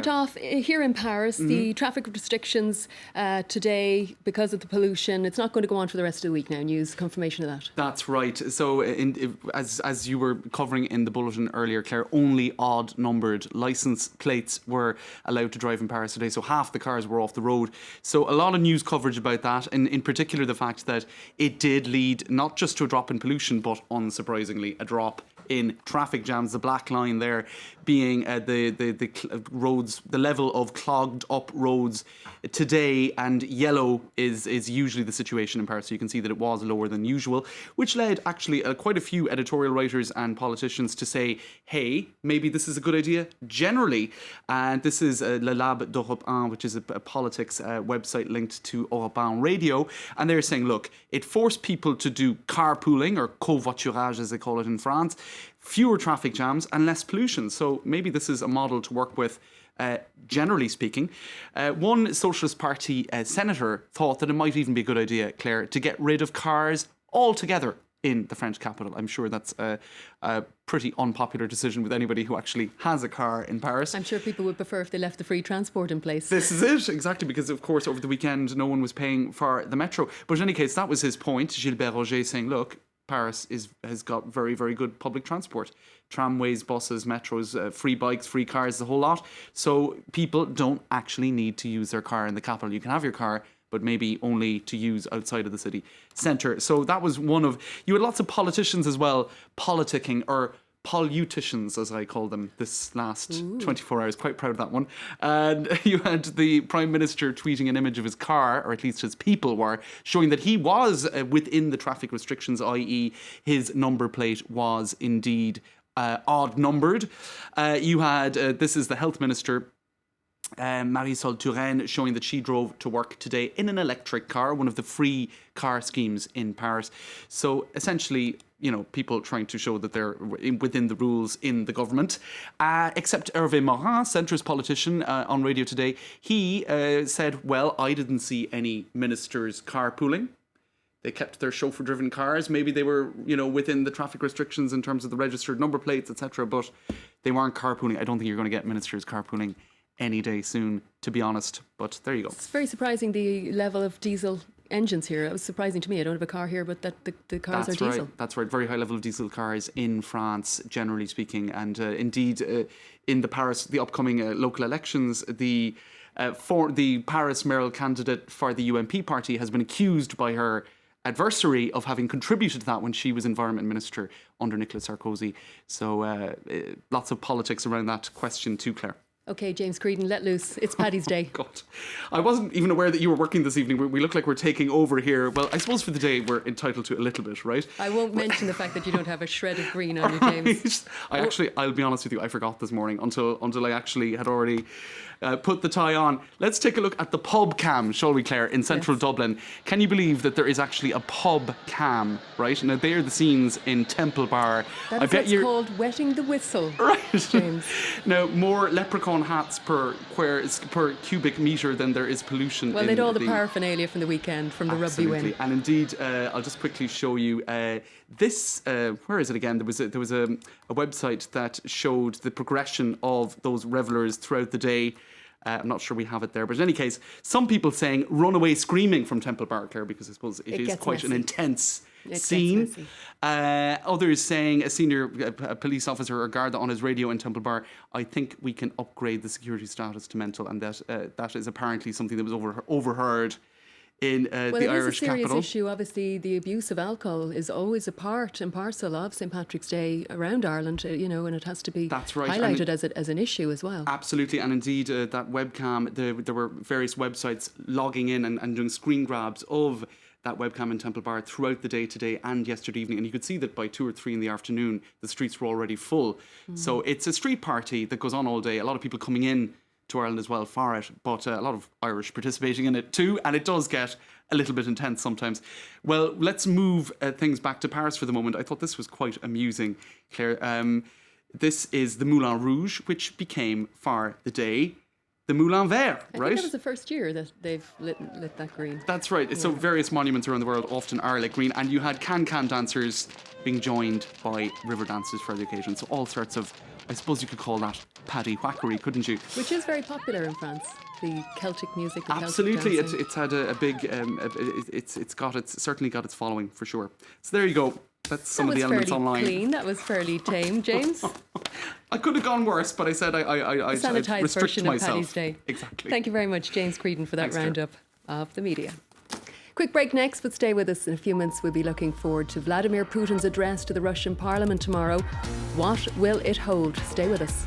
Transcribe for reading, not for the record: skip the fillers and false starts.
Start off here in Paris, the traffic restrictions today because of the pollution, it's not going to go on for the rest of the week now. News confirmation of that. That's right. So as you were covering in the bulletin earlier, Claire, only odd numbered licence plates were allowed to drive in Paris today. So half the cars were off the road. So a lot of news coverage about that, and in particular the fact that it did lead not just to a drop in pollution, but unsurprisingly a drop in traffic jams. The black line there being the roads, the level of clogged up roads today, and yellow is usually the situation in Paris. So you can see that it was lower than usual, which led actually quite a few editorial writers and politicians to say, hey, maybe this is a good idea generally. And this is Le Lab d'Europe 1, which is a politics website linked to Europe 1 Radio. And they're saying, look, it forced people to do carpooling, or covoiturage as they call it in France, fewer traffic jams and less pollution. So maybe this is a model to work with, generally speaking. One Socialist Party senator thought that it might even be a good idea, Claire, to get rid of cars altogether in the French capital. I'm sure that's a pretty unpopular decision with anybody who actually has a car in Paris. I'm sure people would prefer if they left the free transport in place. This is it, exactly, because of course over the weekend no one was paying for the metro. But in any case, that was his point, Gilbert Roger, saying, look, Paris has got very, very good public transport. Tramways, buses, metros, free bikes, free cars, the whole lot. So people don't actually need to use their car in the capital. You can have your car, but maybe only to use outside of the city centre. So that was one of... You had lots of politicians as well, politicking, or polluticians, as I call them, this last 24 hours. Quite proud of that one. And you had the Prime Minister tweeting an image of his car, or at least his people were, showing that he was within the traffic restrictions, i.e. his number plate was indeed odd numbered. You had, this is the Health Minister, Marisol Touraine, showing that she drove to work today in an electric car, one of the free car schemes in Paris. So essentially, you know, people trying to show that they're within the rules in the government. Except Hervé Morin, centrist politician, on radio today, he said, well, I didn't see any ministers carpooling. They kept their chauffeur-driven cars. Maybe they were, you know, within the traffic restrictions in terms of the registered number plates, etc. But they weren't carpooling. I don't think you're going to get ministers carpooling any day soon, to be honest. But there you go. It's very surprising, the level of diesel engines here. It was surprising to me. I don't have a car here, but that the cars are diesel. That's right. Very high level of diesel cars in France, generally speaking. And indeed, in the upcoming local elections, the Paris mayoral candidate for the UMP party has been accused by her adversary of having contributed to that when she was environment minister under Nicolas Sarkozy. So lots of politics around that question too, Claire. Okay, James Creedon, let loose. It's Paddy's Day. God, I wasn't even aware that you were working this evening. We look like we're taking over here. Well, I suppose for the day we're entitled to a little bit, right? I won't mention the fact that you don't have a shred of green on you, James. I'll be honest with you, I forgot this morning until I actually had already put the tie on. Let's take a look at the pub cam, shall we, Claire, in central Dublin. Can you believe that there is actually a pub cam, right? Now, they are the scenes in Temple Bar. That is what's called wetting the whistle, right, James. Now, more leprechaun hats per cubic metre than there is pollution. Well, they'd all the paraphernalia from the weekend, from the rugby win. And indeed, I'll just quickly show you this. Where is it again? There was a website that showed the progression of those revellers throughout the day. I'm not sure we have it there, but in any case, some people saying run away screaming from Temple Bar, Claire, because I suppose it is quite an intense scene. Others saying, a senior police officer or guard on his radio in Temple Bar, I think we can upgrade the security status to mental, and that is apparently something that was overheard in the Irish capital. Well, it is a serious issue. Obviously, the abuse of alcohol is always a part and parcel of St. Patrick's Day around Ireland, and it has to be highlighted as an issue as well. Absolutely, and indeed, that webcam, there were various websites logging in and doing screen grabs of that webcam in Temple Bar throughout the day today and yesterday evening, and you could see that by 2 or 3 in the afternoon, the streets were already full. So it's a street party that goes on all day. A lot of people coming in to Ireland as well for it, but a lot of Irish participating in it too, and it does get a little bit intense sometimes. Well, let's move things back to Paris for the moment. I thought this was quite amusing, Claire. This is the Moulin Rouge, which became, for the day, the Moulin Vert, right? I think that was the first year that they've lit that green. That's right. So various monuments around the world often are lit green, and you had can dancers being joined by river dancers for the occasion. So all sorts of I suppose you could call that paddy whackery, couldn't you? Which is very popular in France. The Celtic music, the Absolutely, Celtic dancing. it's had a big, it's certainly got its following for sure. So there you go. That's some of the elements online. Clean. That was fairly tame, James. I could have gone worse, but I said I Sanitized restrict version myself. of Paddy's Day. Exactly. Thank you very much, James Creedon, for that Thanks, Claire. roundup of the media. Quick break next, but stay with us. In a few minutes, we'll be looking forward to Vladimir Putin's address to the Russian Parliament tomorrow. What will it hold? Stay with us.